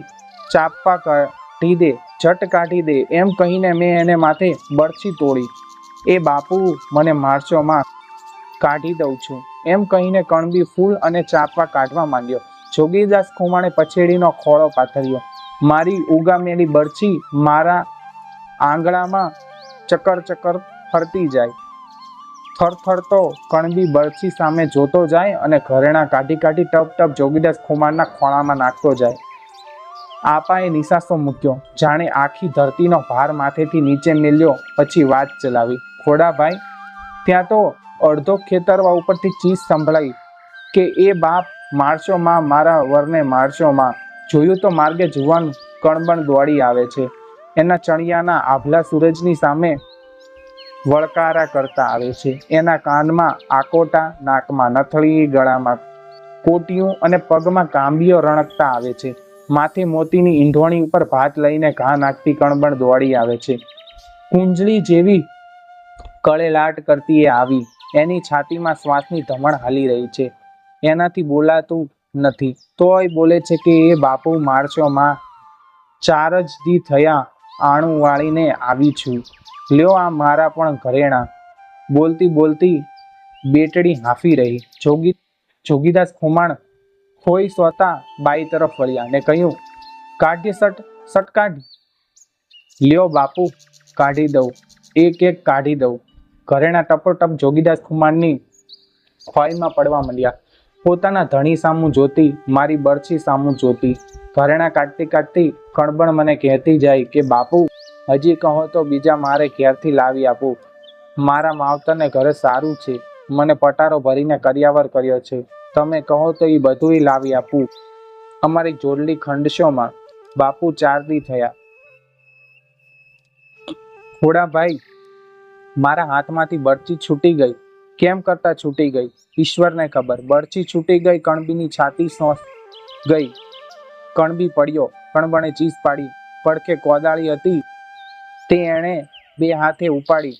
ચાપા કાઢી દે, ઝટ કાઢી દે એમ કહીને મેં એને માથે બરછી તોડી. એ બાપુ, મને મારશો માં, કાઢી દઉં છું એમ કહીને કણબી ફૂલ અને ચાપવા કાઢવા માંડ્યો. જોગીદાસ ખુમાણે પછેડીનો ખોળો પાથર્યો. મારી ઉગામેલી બરછી મારા આંગળામાં ચકર ફરતી જાય. થરથરતો કણબી બરછી સામે જોતો જાય અને ઘરેણા કાઢી ટપ જોગીદાસ ખુમાણના ખોળામાં નાખતો જાય. આપાએ નિસાસો મૂક્યો, જાણે આખી ધરતીનો ભાર માથેથી નીચે મેલ્યો. પછી વાત ચલાવી. ખોડાભાઈ, ત્યાં તો અડધો ખેતરવા ઉપરથી ચીસ સંભળાઈ કે એ બાપ, મારશો માં, મારા વરને મારશો માં. જોયું તો માર્ગે જુવાન કણબણ દોડી આવે છે. એના ચણિયાના આભલા સૂરજની સામે વળકારા કરતા આવે છે. એના કાનમાં આકોટા, નાકમાં નથળી, ગળામાં કોટિયું અને પગમાં કાંબીઓ રણકતા આવે છે. માથે મોતીની ઈંઢોણી ઉપર ભાત લઈને ઘા નાખતી કણબણ દોડી આવે છે. કુંજળી જેવી કળેલાટ કરતી એ આવી. એની છાતીમાં શ્વાસની ધમણ હાલી રહી છે. એનાથી બોલાતું નથી, તોય બોલે છે કે એ બાપુ, મારશો માં, 4 જ દી થયા આણું વાળીને આવી છું, લ્યો આ મારા પણ ઘરેણા. બોલતી બેટડી હાંફી રહી. જોગીદાસ ખુમાણ ખોઈ સોતા બાઈ તરફ વળ્યા ને કહ્યું, કાઢી સટ કાઢી. લ્યો બાપુ, કાઢી દઉં, એક કાઢી દઉં. ઘરેણા ટપોટપ જોગીદાસ ખુમાણની ખોઈમાં પડવા માંડ્યા. પોતાના ધણી સામું જોતી, મારી બરછી સામું જોતી. ઘરેણા કાઢતી કણબણ મને કહેતી જાય કે બાપુ, હજી કહો તો બીજા મારે ઘેરથી લાવી આપું. મારા માવતરને ઘરે સારું છે, મને પટારો ભરીને કરિયાવર કર્યો છે. તમે કહો તો એ બધુંય લાવી આપું. અમારી જોડલી ખંડશોમાં બાપુ 4 દી થયા. ખોડાભાઈ, મારા હાથમાંથી બરચી છૂટી ગઈ. કેમ કરતા છૂટી ગઈ ઈશ્વરને ખબર. બરચી છૂટી ગઈ, કણબીની છાતી ગઈ. કણબી પડ્યો. કણબણે ચીસ પાડી. પડખે કોદાળી હતી તે એણે 2 હાથે ઉપાડી.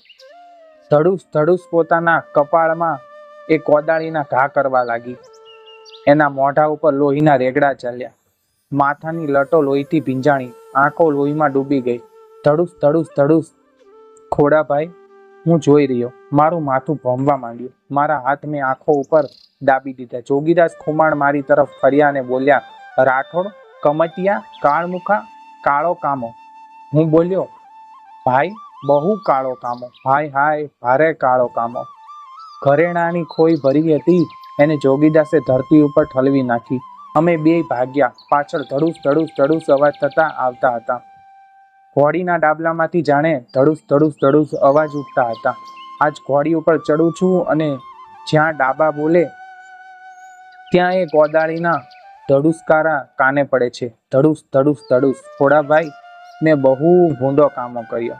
ધડુસ ધડુસ પોતાના કપાળમાં એ કોદાળીના ઘા કરવા લાગી. એના મોઢા ઉપર લોહીના રેગડા ચાલ્યા. માથાની લટો લોહીથી ભીંજાણી. આંખો લોહીમાં ડૂબી ગઈ. ધડુસ ધડુસ ધડુસ. ખોડાભાઈ, હું જોઈ રહ્યો. મારું માથું ભમવા માંડ્યું. મારા હાથ મેં આંખો ઉપર દાબી દીધા. જોગીદાસ ખુમાણ મારી તરફ ફર્યા અને બોલ્યા, રાઠોડ, કમતિયા, કાળમુખા, કાળો કામો. હું બોલ્યો, ભાઈ, બહુ કાળો કામો. હાય હાય, ભારે કાળો કામો. ઘરેણાની ખોઈ ભરી હતી એને જોગીદાસે ધરતી ઉપર ઠલવી નાખી. અમે 2 ભાગ્યા. પાછળ ધડુસ ધડુસ ધડુસ અવાજ થતા આવતા હતા. ઘોડીના ડાબલામાંથી જાણે ધડુસ ધડુસ ધડુસ અવાજ ઉઠતા હતા. આજ ઘોડી ઉપર ચડું છું અને જ્યાં ડાબા બોલે ત્યાં એ કોદાળીના ધડુસકારા કાને પડે છે. ધડુસ ધડુસ ધડુસ. ખોડાભાઈ, મેં બહુ ભૂંડો કામો કર્યો.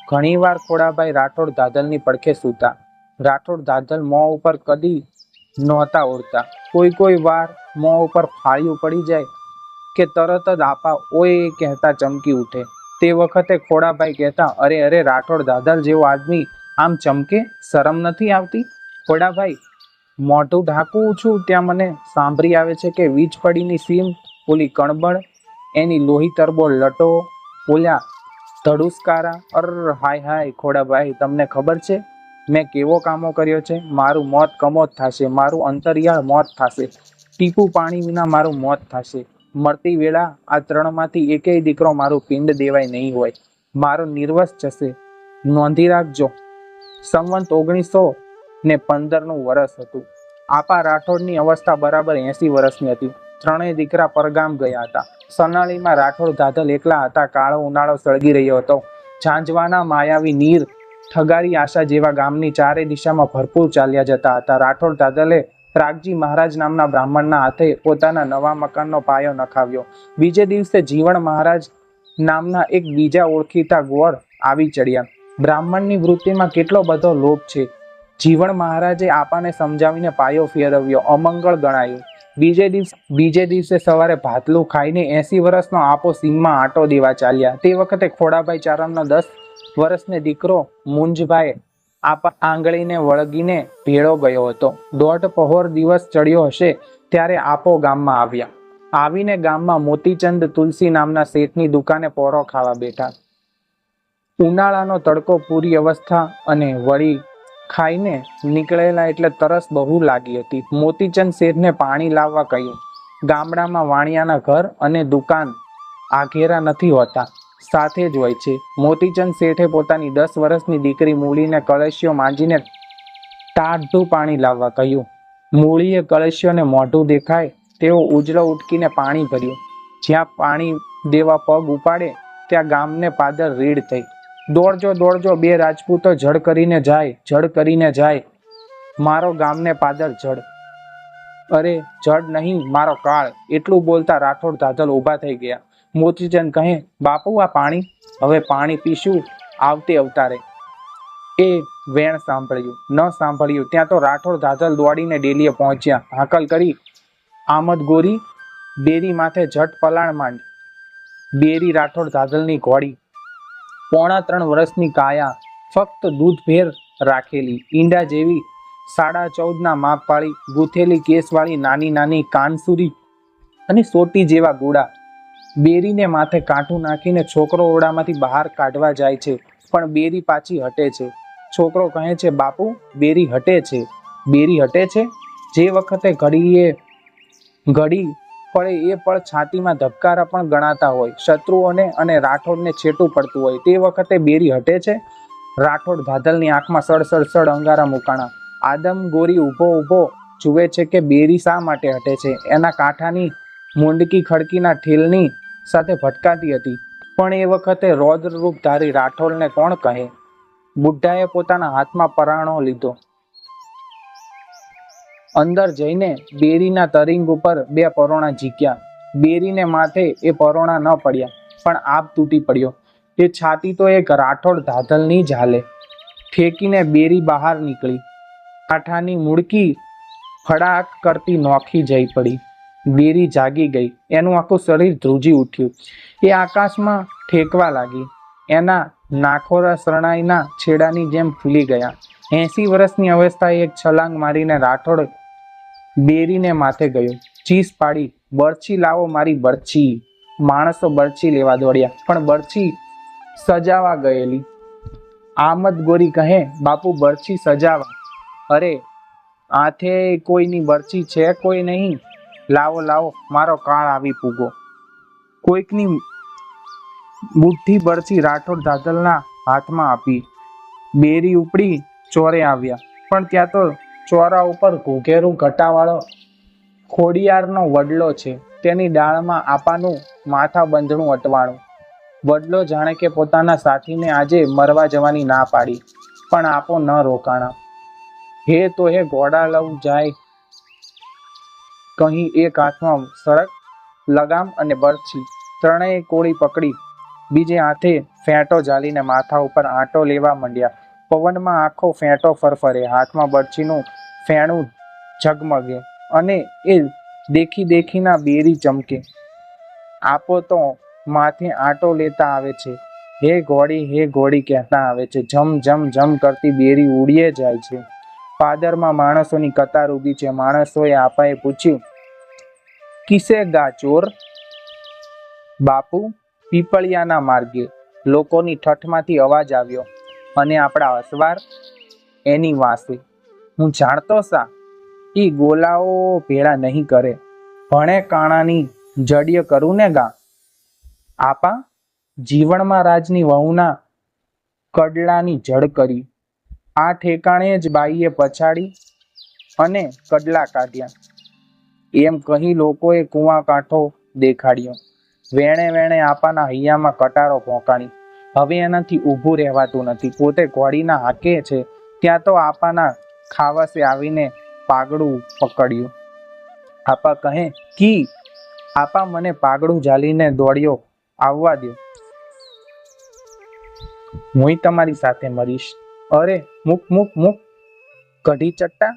ઘણીવાર ખોડાભાઈ રાઠોડ દાદલની પડખે સૂતા. રાઠોડ દાદલ મોં ઉપર કદી નહોતા ઓળતા. કોઈ વાર મોં ઉપર ફાળિયું પડી જાય કે તરત જ આપા ઓય કહેતા ચમકી ઉઠે. તે વખતે ખોડાભાઈ કહેતા, અરે અરે, રાઠોડ દાદલ જેવો આદમી આમ ચમકે, શરમ નથી આવતી? ખોડાભાઈ, મોઢું ઢાંકું છું ત્યાં મને સાંભળી આવે છે કે વીજપડીની સીમ, ઓલી કણબણ, એની લોહી તરબોળ લટો, ઓલા ધડુસકારા. હાય હાય. ખોડાભાઈ, તમને ખબર છે મેં કેવો કામો કર્યો છે? મારું મોત કમોત થશે. મારું અંતરિયાળ મોત થશે. ટીપું પાણી વિના મારું મોત થશે. મરતી વેળા આ 3માંથી એકેય દીકરો મારું પિંડ દેવાય નહીં હોય. મારો નિર્વસ જશે. નોંધી રાખજો. સંવંત 1915નું વર્ષ હતું. આપા રાઠોડની અવસ્થા બરાબર 80 વર્ષની હતી. 3 દીકરા પરગામ ગયા હતા. સનાળીમાં રાઠોડ દાદલ એકલા હતા. કાળો ઉનાળો સળગી રહ્યો હતો. ઝાંઝવાના માયાવી નીર ઠગારી આશા જેવા ગામની 4 દિશામાં ભરપૂર ચાલ્યા જતા હતા. રાઠોડ દાદલે રાગજી મહારાજ નામના બ્રાહ્મણના હાથે પોતાના નવા મકાનનો પાયો નખાવ્યો. બીજે દિવસે જીવણ મહારાજ નામના એક બીજા ઓળખીતા ગોળ આવી ચડ્યા. બ્રાહ્મણની વૃત્તિમાં કેટલો બધો લોભ છે. જીવણ મહારાજે આપાને સમજાવીને પાયો ફેરવ્યો. અમંગળ ગણાયું. બીજે દિવસે સવારે ભાતલું ખાઈને 80 વર્ષનો આપો સીમમાં આંટો દેવા ચાલ્યા. તે વખતે ખોડાભાઈ ચારણનો 10 વર્ષનો દીકરો મુંજભાઈ આપા આંગળીને વળગીને ભેળો ગયો હતો. 1.5 પહોર દિવસ ચડ્યો હશે ત્યારે આપો ગામમાં આવ્યા. આવીને ગામમાં મોતીચંદ તુલસી નામના શેઠની દુકાને પોરો ખાવા બેઠા. ઉનાળાનો તડકો પૂરી અવસ્થા અને વળી ખાઈને નીકળેલા એટલે તરસ બહુ લાગી હતી. મોતીચંદ શેઠને પાણી લાવવા કહ્યું. ગામડામાં વાણિયાના ઘર અને દુકાન આઘેરા નથી હોતા, સાથે જ હોય છે. મોતીચંદ શેઠે પોતાની 10 વર્ષની દીકરી મૂળીને કળશિયો માંજીને ટાઢું પાણી લાવવા કહ્યું. મૂળીએ કળશિયોને મોઢું દેખાય તેવો ઉજળો ઉટકીને પાણી ભર્યું. જ્યાં પાણી દેવા પગ ઉપાડે ત્યાં ગામને પાદર રીડ થઈ. દોડજો દોડજો, 2 રાજપૂતો જડ કરીને જાય. મારો ગામને પાદર જડ. અરે જડ નહીં, મારો કાળ. એટલું બોલતા રાઠોડ દાદલ ઊભા થઈ ગયા. મોતીચંદ કહે, બાપુ, આ પાણી? હવે પાણી પીશું આવતે અવતારે. એ વેણ સાંભળ્યું ન સાંભળ્યું ત્યાં તો રાઠોડ દાદલ દોડીને ડેલીએ પહોંચ્યા. હાકલ કરી, આમદ ગોરી, બેરી માથે ઝટ પલાણ માંડ. બેરી રાઠોડ દાદલની ઘોડી. 3.25 વર્ષની કાયા, ફક્ત દૂધભેર રાખેલી, ઈંડા જેવી 14.5 માપ વાળી, ગૂંથેલી કેસવાળી નાની નાની કાનસુરી અને સોટી જેવા ગોળા. બેરીને માથે કાંઠું નાખીને છોકરો ઓરડામાંથી બહાર કાઢવા જાય છે, પણ બેરી પાછી હટે છે. છોકરો કહે છે, બાપુ, બેરી હટે છે. બેરી હટે છે. જે વખતે ઘડી પડે એ પળ છાતીમાં ધબકારા પણ ગણાતા હોય, શત્રુઓને અને રાઠોડને છેટું પડતું હોય, તે વખતે બેરી હટે છે. રાઠોડ દાદલની આંખમાં સડ અંગારા મુકાણા. આદમ ગોરી ઊભો જુએ છે કે બેરી શા માટે હટે છે. એના કાંઠાની મુંડકી ખડકીના ઠેલની સાથે ભટકાતી હતી. પણ એ વખતે રૌદ્ર રૂપ ધારી રાઠોડને કોણ કહે? બુઢ્ઢાએ પોતાના હાથમાં પરાણો લીધો. અંદર જઈને બેરીના તરિંગ ઉપર બે પરોણા ઝીક્યા. બેરીને માથે એ પરોણા ન પડ્યા, પણ આપ તૂટી પડ્યો. એ છાતી તો એક રાઠોડ ધાધલની ઝાલે ઠેકીને બેરી બહાર નીકળી. કાંઠાની મુડકી ફડાક કરતી નોખી જઈ પડી. બેરી જાગી ગઈ. એનું આખું શરીર ધ્રુજી ઉઠ્યું. એ આકાશમાં ઠેકવા લાગી. એના નાખોરા શરણાઈના છેડાની જેમ ફૂલી ગયા. 80 વર્ષની અવસ્થાએ એક છલાંગ મારીને રાઠોડ બેરીને માથે ગયો. ચીસ પાડી, બરછી લાવો મારી બરછી. માણસો બરછી લેવા દોડ્યા, પણ બરછી સજાવા ગયેલી. આમદ ગોરી કહે, બાપુ બરછી સજાવા? અરે આથે કોઈની બરછી છે કોઈ નહીં. લાવો લાવો, મારો કાળ આવી પૂગો. કોઈકની બુદ્ધિ બરછી રાઠોડ ધાધલના હાથમાં આપી. બેરી ઉપડી ચોરે આવ્યા, પણ ત્યાં તો ચોરા ઉપર ઘૂઘેરું ઘટાવાળો ખોડિયારનો વડલો છે. તેની ડાળમાં આપાનું માથા બંધણું અટવાણું. વડલો જાણે કે પોતાના સાથીને આજે મરવા જવાની ના પાડી, પણ આપો ન રોકાણા. હે તો હે ઘોડા લઉં જાય કહી એક હાથમાં સડક, લગામ અને બરછી ત્રણેય કોળી પકડી બીજે હાથે ફેંટો ઝાલીને માથા ઉપર આંટો લેવા માંડ્યા. પવનમાં આખો ફેંટો ફરફરે, હાથમાં બરછીનું ફેણું ઝગમગે અને એ દેખી દેખીના બેરી ચમકે. આપો તો માથે આંટો લેતા આવે છે. હે ઘોડી કહેતા આવે છે. જમ જમ જમ કરતી બેરી ઉડીએ જાય છે. પાદરમાં માણસોની કતાર ઊભી છે. માણસોએ આપાએ પૂછ્યું, કિસે ગા ચોર? બાપુ, પીપળિયાના માર્ગે. લોકોની ઠઠમાંથી અવાજ આવ્યો. અને આપણા અસવાર એની વાસે. હું જાણતો સા ઈ ગોલાઓ ભેળા નહીં કરે. ભણે કાણાની જડિય કરું ને ગા. આપા, જીવણમાં રાજની વહુના કડલાની જડ કરી. આ ઠેકાણે જ બાઈએ પછાડી અને કડલા કાઢ્યા. એમ કહી લોકોએ કૂવા કાંઠો દેખાડ્યો. વેણે વેણે આપાના હૈયામાં કટારો ભોંકાણી. હવે એનાથી ઊભું રહેવાતું નથી. પોતે ઘોડીના હાકે છે ત્યાં તો આપાના ખાવસે આવીને પાગડું પકડ્યું. આપા કહે, કી આપા, મને પાગડું ઝાલીને દોડ્યો આવવા દો. હું તમારી સાથે મરીશ. અરે મૂક મૂક મૂક, કઢી ચટ્ટા.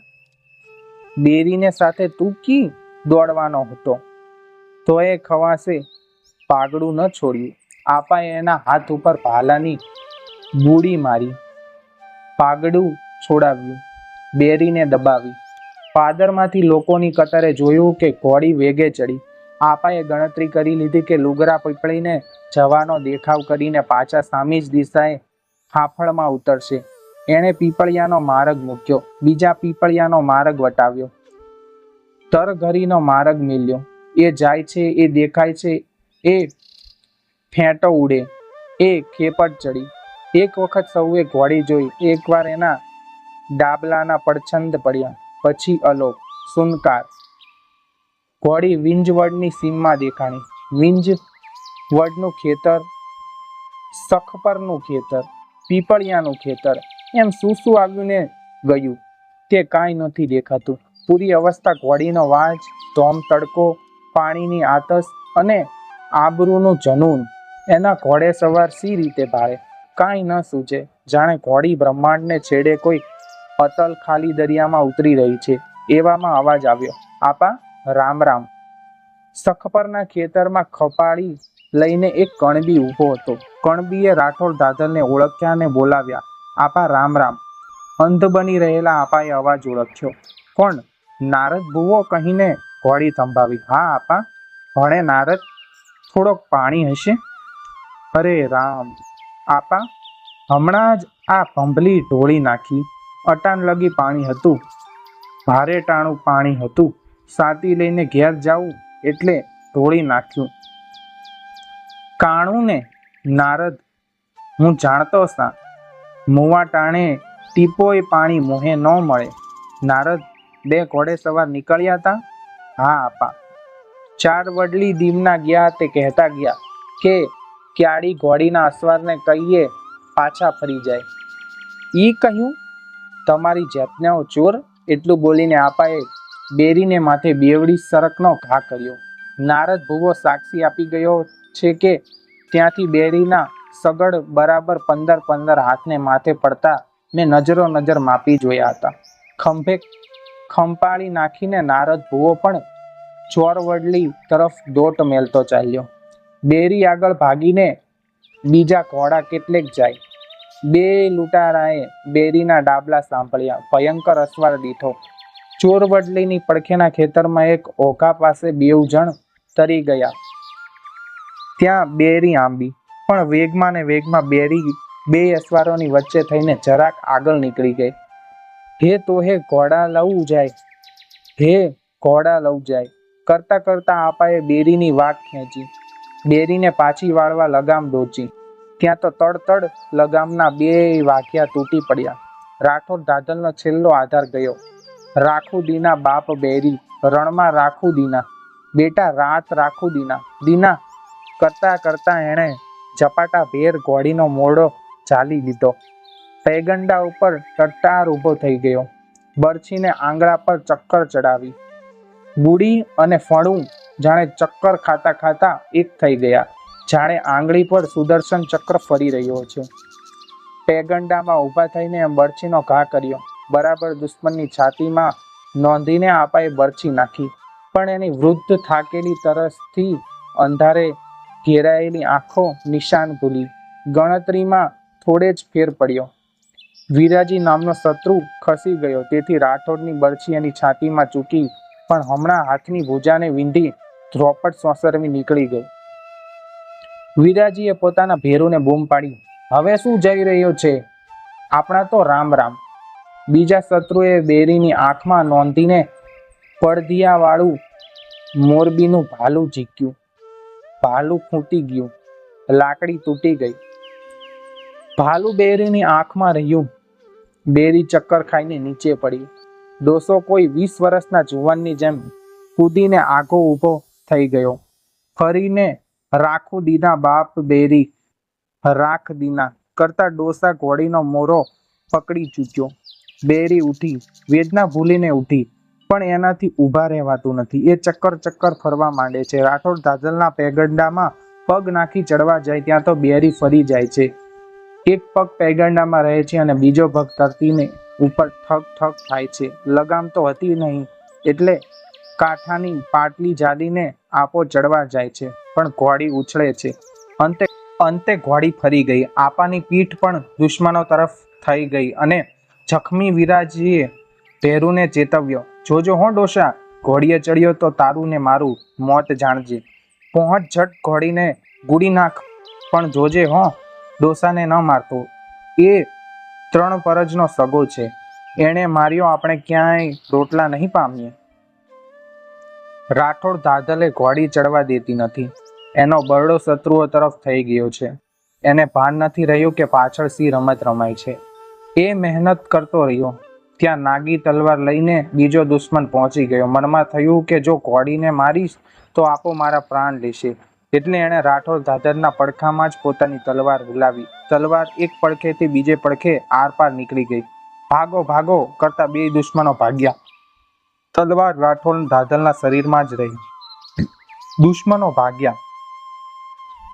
બેરીને સાથે તું કી દોડવાનો હતો? તો એ ખવાશે પાગડું ન છોડ્યું. આપાએ એના હાથ ઉપર ભાલાની બૂડી મારી. પાગડું છોડાવ્યું. બેરીને દબાવી. પાદરમાંથી લોકોની કતારે જોયું કે ઘોડી વેગે ચડી. આપાએ ગણતરી કરી લીધી કે લુગરા પીપળીને જવાનો દેખાવ કરીને પાછા સામી જ દિશાએ ફાફળમાં ઉતરશે. એણે પીપળિયાનો માર્ગ મૂક્યો. બીજા પીપળિયાનો માર્ગ વટાવ્યો. તરઘરીનો માર્ગ મિલ્યો. એ જાય છે, એ દેખાય છે, એ ફેંટો ઉડે, એ ખેપટ ચડી. એક વખત સૌએ ઘોડી જોઈ. એકવાર એના ડાબલાના પડછંદ પડ્યા, પછી અલોપ સુનકાર. ઘોડી વિંજવડની સીમમાં દેખાણી. વિંજવડનું ખેતર, સખપરનું ખેતર, પીપળિયાનું ખેતર, એમ શું શું આવ્યું ને ગયું તે કાંઈ નથી દેખાતું. પૂરી અવસ્થા ઘોડીનો વાજ, ધોમ તડકો, પાણીની આતસ અને આબરૂનું જનૂન. એના ઘોડે સવાર સી રીતે ભાળે, કાંઈ ન સૂચે. જાણે ઘોડી બ્રહ્માંડને છેડે કોઈ અતલ ખાલી દરિયામાં ઉતરી રહી છે. એવામાં અવાજ આવ્યો, આપા રામ રામ. સખપરના ખેતરમાં ખપાળી લઈને એક કણબી ઊભો હતો. કણબીએ રાઠોડ ધાધલને ઓળખ્યા અને બોલાવ્યા, આપા રામ રામ. અંધ બની રહેલા આપાએ અવાજ ઓળખ્યો. કોણ? નારદ ભૂવો કહીને ઘોડી થંભાવી. હા આપા, ભણે નારદ. થોડોક પાણી હશે? અરે રામ આપા, હમણાં જ આ ભંભલી ઢોળી નાખી. અટાણ લગી પાણી હતું, ભારે ટાણું પાણી હતું. સાતી લઈને ઘેર જાવું એટલે ઢોળી નાખ્યું. કાણું ને નારદ, હું જાણતો સા. મુવા ટાણે ટીપોય પાણી મોહે ન મળે. નારદ બે ઘોડે સવાર નીકળ્યા હતા? હા આપા. 4 વડલી દીમના ગયા તે કહેતા ગયા કે ક્યાડી ઘોડીના અસવારને કહીએ પાછા ફરી જાય. ઈ કહ્યું? તમારી જાતનાઓ ચોર. એટલું બોલીને આપાએ બેરીને માથે બેવડી સરકનો ઘા કર્યો. નારદ ભુવો સાક્ષી આપી ગયો છે કે ત્યાંથી બેરીના સગડ બરાબર 15 હાથને માથે પડતા મેં નજર માપી જોયા હતા. ખંભે ખંપાળી નાખીને નારદ ભુવો પણ ચોરવડલી તરફ દોટ મેલતો ચાલ્યો. બેરી આગળ ભાગીને બીજા ઘોડા કેટલેક જાય. બે લૂંટારાએ બેરીના ડાબલા સાંભળ્યા. ભયંકર અસવાર દીઠો. ચોરવડલીની પડખેના ખેતરમાં એક ઓઘા પાસે 2 જણ તરી ગયા. ત્યાં બેરી આંબી. પણ વેગમાં બેરી 2 અસવારોની વચ્ચે થઈને જરાક આગળ નીકળી ગઈ. હે ઘોડા લઉં જાય કરતા આપાએ બેરીની વાગ ખેંચી. બેરીને પાછી વાળવા લગામ ડોચી. ત્યાં તો તડ લગામના 2 વાઘિયા તૂટી પડ્યા. રાઠોડ ધાધલનો છેલ્લો આધાર ગયો. રાખું દીના બાપ બેરી, રણમાં રાખું દીના, બેટા રાત રાખું દીના કરતા એણે ઝપાટા ભેર ઘોડીનો મોઢો ચાલી લીધો. પૈગંડા ઉપર ટટ્ટાર ઊભો થઈ ગયો. બરછીને આંગળા પર ચક્કર ચડાવી. બુડી અને ફણું જાણે ચક્કર ખાતા એક થઈ ગયા. જાણે આંગળી પર સુદર્શન ચક્ર ફરી રહ્યો છે. પૈગંડામાં ઊભા થઈને બરછીનો ઘા કર્યો. બરાબર દુશ્મનની છાતીમાં નોંધીને આપાએ બરછી નાખી. પણ એની વૃદ્ધ થાકેલી તરસથી અંધારે ઘેરાયેલી આંખો નિશાન ભૂલી. ગણતરીમાં થોડે જ ફેર પડ્યો. વીરાજી નામનો શત્રુ ખસી ગયો. તેથી રાઠોડની બરછી એની છાતીમાં ચૂકી પણ હમણાં હાથની ભુજાને વીંધી ધ્રોપટ સોંસરવી નીકળી ગઈ. વીરાજીએ પોતાના ભેરુને બૂમ પાડી, હવે શું જઈ રહ્યો છે? આપણા તો રામ. બીજા શત્રુએ બેરીની આંખમાં નોંધીને પડધિયાવાળું મોરબીનું ભાલું ઝીક્યું. ભાલું ફૂટી ગયું. લાકડી તૂટી ગઈ. ભાલું બેરીની આંખમાં રહ્યું. બેરી ચક્કર ખાઈને નીચે પડી. ડોસો કોઈ 20 વર્ષના જુવાનની જેમ કૂદીને આગો ઊભો થઈ ગયો. ફરીને રાખું દીના બાપ બેરી, રાખ દીના કરતા ડોસા ઘોડીનો મોરો પકડી ચૂક્યો. બેરી ઉઠી. વેદના ભૂલીને ઉઠી. પણ એનાથી ઊભા રહેવાતું નથી. એ ચક્કર ફરવા માંડે છે. રાઠોડ ધાધલના પૈગંડામાં પગ નાખી ચડવા જાય ત્યાં તો બેરી ફરી જાય છે. એક પગ પૈગંડામાં રહે છે અને બીજો પગ તરતીને ઉપર ઠક થાય છે. લગામ તો હતી નહીં એટલે કાંઠાની પાટલી ઝાલીને આપો ચડવા જાય છે. પણ ઘોડી ઉછળે છે. અંતે ઘોડી ફરી ગઈ. આપાની પીઠ પણ દુશ્મનો તરફ થઈ ગઈ અને જખમી વીરાજીએ ભેરુને ચેતવ્યો, જોજો હો ડોશા, ઘોડીએ ચડ્યો તો તારું ને મારું મોત જાણજે. પહોંચ ઝટ ઘોડીને ગુડી નાખ, પણ જોજે હો ડોસાને ન મારતો. એ 3 પરજનો સગો છે. એણે માર્યો, આપણે ક્યાંય રોટલા નહીં પામીએ. રાઠોડ ધાધલે ઘોડી ચડવા દેતી નથી. એનો બરડો શત્રુઓ તરફ થઈ ગયો છે. એને ભાન નથી રહ્યું કે પાછળ સી રમત રમાય છે. એ મહેનત કરતો રહ્યો. ત્યાં નાગી તલવાર લઈને બીજો દુશ્મન પહોંચી ગયો. મનમાં થયું કે જો ઘોડીને મારીશ તો આપો મારા પ્રાણ લેશે. એટલે એણે રાઠોડ ધાધલના પડખામાં જ પોતાની તલવાર હુલાવી. તલવાર એક પડખેથી બીજે પડખે આરપાર નીકળી ગઈ. ભાગો કરતા 2 દુશ્મનો ભાગ્યા. તલવાર રાઠોડ ધાધલના શરીરમાં જ રહી. દુશ્મનો ભાગ્યા.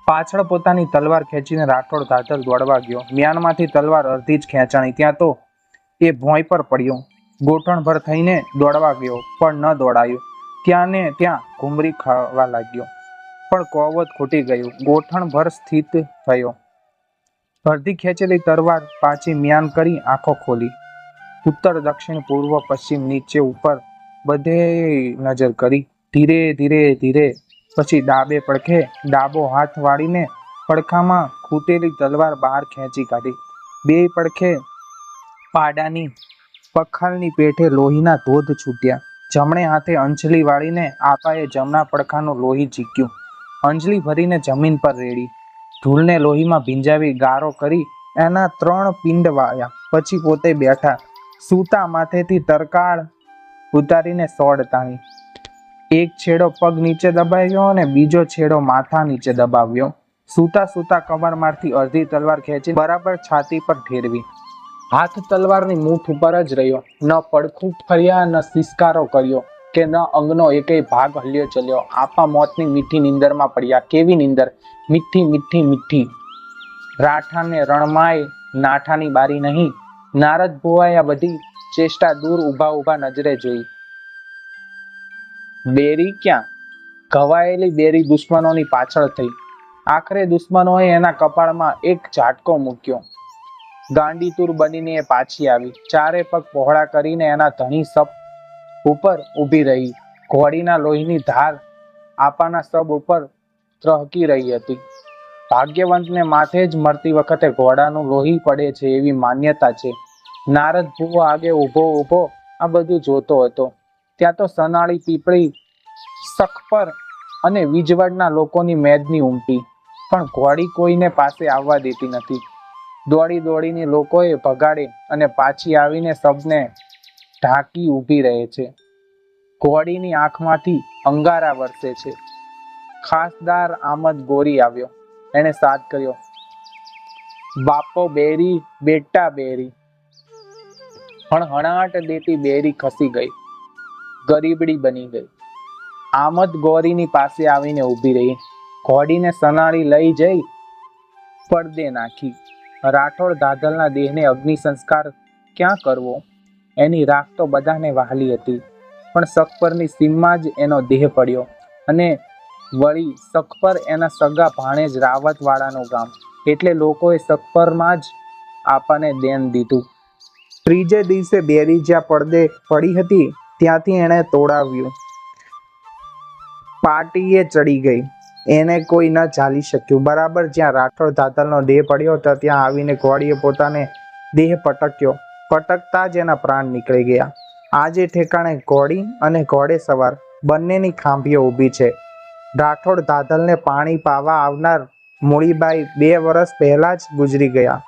પાછળ પોતાની તલવાર ખેંચીને રાઠોડ ધાધલ દોડવા ગયો. મ્યાનમાંથી તલવાર અડધી જ ખેંચાણી. ત્યાં તો એ ભોંય પર પડ્યો. ગોઠણભર થઈને દોડવા ગયો પણ ન દોડાયો. ત્યાં ને ત્યાં ઘૂમરી ખાવા લાગ્યો. પણ કોવત ખૂટી ગયું. ગોઠણભર સ્થિત થયો. અડધી ખેંચેલી તલવાર પાછી મ્યાન કરી આંખો ખોલી. ઉત્તર, દક્ષિણ, પૂર્વ, પશ્ચિમ, નીચે, ઉપર બધે નજર કરી. ધીરે પછી ડાબે પડખે ડાબો હાથ વાળીને પડખામાં ખૂટેલી તલવાર બહાર ખેંચી કાઢી. 2 પડખે પાડાની પખાલની પેઠે લોહીના ધોધ છૂટ્યા. જમણે હાથે અંજલી વાળીને આપાએ જમણા પડખાનું લોહી ઝીક્યું. અંજલી ભરીને જમીન પર રેડી. ધૂળને લોહીમાં ભીંજાવી ગારો કરી એના 3 પિંડ વાળ્યા. પછી પોતે બેઠા. સૂતા માથેથી તરકાળ ઉતારીને સોડ તાણી. એક છેડો પગ નીચે દબાવ્યો અને બીજો છેડો માથા નીચે દબાવ્યો. સૂતા કમરમાંથી અડધી તલવાર ખેંચી બરાબર છાતી પર ઠેરવી. હાથ તલવારની મૂઠ ઉપર જ રહ્યો. ન પડખું ફર્યા ન સિસકારો કર્યો. કે ન અંગનો એકેય ભાગ હલ્યો ચલ્યો. આપા મોતની મીઠી નીંદરમાં પડ્યા. કેવી નીંદર? મીઠી મીઠી મીઠી. રાઠાને રણમાય નાઠાની બારી નહીં. નારદ ભુવાએ આ બધી ચેષ્ટા દૂર ઊભા ઊભા નજરે જોઈ. બેરી ક્યાં? ઘવાયેલી બેરી દુશ્મનોની પાછળ થઈ. આખરે દુશ્મનોએ એના કપાળમાં એક ઝાટકો મૂક્યો. ગાંડીતુર બનીને એ પાછી આવી. ચારે પગ પહોળા કરીને એના ધણી સપ ઉપર ઊભી રહી. ઘોડીના લોહીની ધાર આપાના સબ ઉપર ત્રહકી રહી હતી. ભાગ્યવંતને માથે જ મરતી વખતે ઘોડાનું લોહી પડે છે એવી માન્યતા છે. નારદ ભુવો આગે ઊભો ઊભો આ બધું જોતો હતો. ત્યાં તો સનાળી પીપળી, સખપર અને વીજવડના લોકોની મેદની ઉમટી, પણ ઘોડી કોઈને પાસે આવવા દેતી નથી. દોડી દોડીને લોકોએ ભગાડે અને પાછી આવીને સબને ઢાંકી ઊભી રહે છે. ઘોડીની આંખમાંથી અંગારા વરસે છે. ખાસદાર આમદ ગોરી આવ્યો. એણે સાદ કર્યો, બાપો બેરી, બેટા બેરી. પણ હણાટ દેતી બેરી ખસી ગઈ, ગરીબડી બની ગઈ. આમદ ગોરીની પાસે આવીને ઊભી રહી. ઘોડીને સનાળી લઈ જઈ પડદે નાખી. રાઠોડ દાદલના દેહને અગ્નિ સંસ્કાર ક્યાં કરવો? એની રાખ તો બધાને વહાલી હતી, પણ સખપરની સીમમાં જ એનો દેહ પડ્યો. અને વળી સખપર એના સગા ભાણેજ રાવત વાળાનું ગામ, એટલે લોકોએ સખપરમાં જ આપાને દેન દીધું. ત્રીજે દિવસે બેરી જ્યાં પડદે પડી હતી ત્યાંથી એણે તોડાવ્યું. પાટીએ ચડી ગઈ. એને કોઈ ન ઝાલી શક્યું. બરાબર જ્યાં રાઠોડ દાદલનો દેહ પડ્યો હતો ત્યાં આવીને ઘોડીએ પોતાને દેહ પટક્યો. પટકતા જ એના પ્રાણ નીકળી ગયા. આજે ઠેકાણે ઘોડી અને ઘોડે સવાર બંનેની ખાંભીઓ ઊભી છે. રાઠોડ દાદલને પાણી પાવા આવનાર મૂળીબાઈ 2 વર્ષ પહેલા જ ગુજરી ગયા.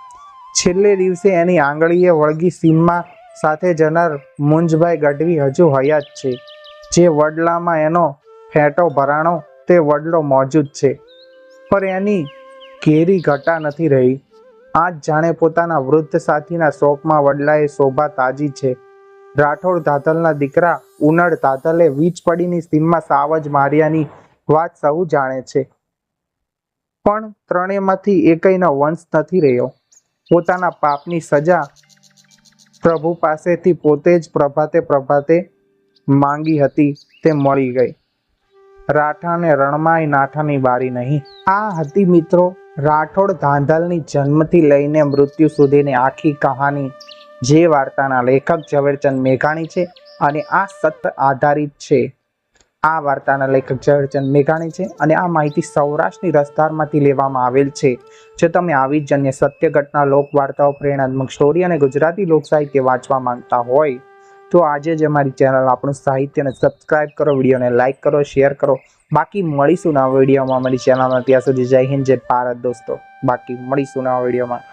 છેલ્લે દિવસે એની આંગળીએ વળગી સીમમાં સાથે જનાર મુંજભાઈ ગઢવી હજુ હયાત છે. જે વડલામાં એનો ફેંટો ભરાણો તે વડલો મોજૂદ છે, પણ એની ઘેરી ઘટા નથી રહી. આજ જાણે પોતાના વૃદ્ધ સાથીના શોકમાં વડલાએ શોભા તાજી છે. રાઠોડ દાદલના દીકરા ઉનડ દાદલે વીજ પડીની સીમમાં સાવજ માર્યાની વાત સહુ જાણે છે, પણ ત્રણેયમાંથી એકેયનો વંશ નથી રહ્યો. પોતાના પાપની સજા પ્રભુ પાસેથી પોતે જ પ્રભાતે પ્રભાતે માંગી હતી તે મળી ગઈ. રાઠાને રણમાય નાઠાની બારી નહીં. આ હતી મિત્રો રાઠોડ ધાંધલની જન્મથી લઈને મૃત્યુ સુધીની આખી કહાની, જે વાર્તાના લેખક ઝવેરચંદ મેઘાણી છે અને આ સત્ય આધારિત છે. આ વાર્તાના લેખક ઝવેરચંદ મેઘાણી છે અને આ માહિતી સૌરાષ્ટ્રની રસધારમાંથી લેવામાં આવેલ છે. જો તમે આવી જ અન્ય સત્ય ઘટના, લોક વાર્તાઓ, પ્રેરણાત્મક સ્ટોરી અને ગુજરાતી લોક સાહિત્ય વાંચવા માંગતા હોય તો આજે જ અમારી ચેનલ આપણું સાહિત્યને સબસ્ક્રાઇબ કરો, વિડીયોને લાઇક કરો, શેર કરો. બાકી મળીશું નવા વિડીયોમાં અમારી ચેનલમાં. ત્યાં સુધી જય હિન્દ, જય ભારત દોસ્તો. બાકી મળીશું નવા વિડીયોમાં.